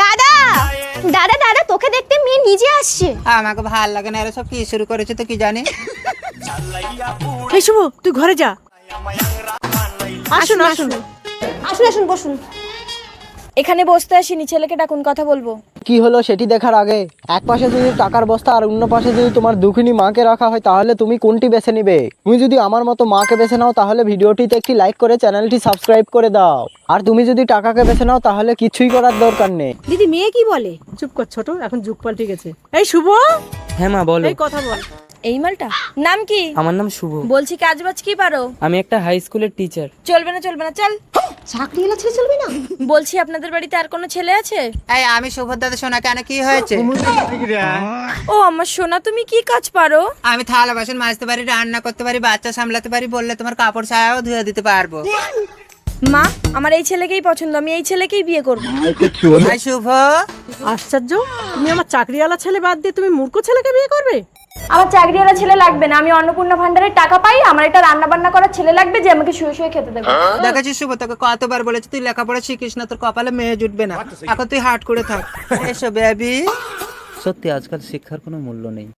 দাদা দাদা দাদা তোকে দেখতে মেয়ে নিজে আসছে। আমাকে ভাল লাগে না, এরা সব কি শুরু করেছে তো কি জানি। এই শুভ তুই ঘরে যা। আসুন আসুন আসুন আসুন বসুন। এখানে বসতে আসিনি, ছেলেকে ডাকুন, কথা বলবো। কি হলো সেটি দেখার আগে এক পাশে যদি টাকার বস্তা আর অন্য পাশে যদি তোমার দুঃখিনী মাকে রাখা হয় তাহলে তুমি কোনটি বেছে নিবে? তুমি যদি আমার মতো মাকে বেছে নাও তাহলে ভিডিওটিতে একটি লাইক করে চ্যানেলটি সাবস্ক্রাইব করে দাও, আর তুমি যদি টাকাকে বেছে নাও তাহলে কিছুই করার দরকার নেই। দিদি মেয়ে কি বলে? চুপ কর ছোট, এখন যুগ পাল্টে গেছে। এই শুভ, হ্যাঁ মা বলো। এই কথা বল। এই মালটা নাম কি? আমার নাম শুভ। বলছি কাজ বাজ কি পারো? আমি একটা হাই স্কুলের টিচার। চলবে না চলবে না, চল। চাকরিওয়ালা ছেলে চলবে না? বলছি আপনাদের বাড়িতে আর কোনো ছেলে আছে? এই আমি সুভদ্রাতে শোনা, কেন কি হয়েছে? ও আমার সোনা, তুমি কি কাজ পারো? আমি থালা বাসন মাজতে পারি, রান্না করতে পারি, বাচ্চা সামলাতে পারি, বললে তোমার কাপড় ছায়াও ধুয়ে দিতে পারবো। মা, আমার এই ছেলেকেই পছন্দ, আমি এই ছেলেকেই বিয়ে করবো। এই শুভ, আশ্চর্য, তুমি আমার চাকরিওয়ালা ছেলে বাদ দিয়ে তুমি মূর্খ ছেলেকে বিয়ে করবে? আমার চাকরিওয়ালা ছেলে লাগবে না, আমি অন্নপূর্ণা ভান্ডারের টাকা পাই, আমার একটা রান্না বান্না করার ছেলে লাগবে যে আমাকে শুয়ে শুয়ে খেতে দেবে। দেখেছিস শুভ, তোকে কতবার বলেছি তুই লেখাপড়া শিখিস না, তোর কপালে মেয়ে জুটবে না। এখন তুই হাট করে থাক। এসো বেবি। সত্যি আজকাল শিক্ষার কোনো মূল্য নেই।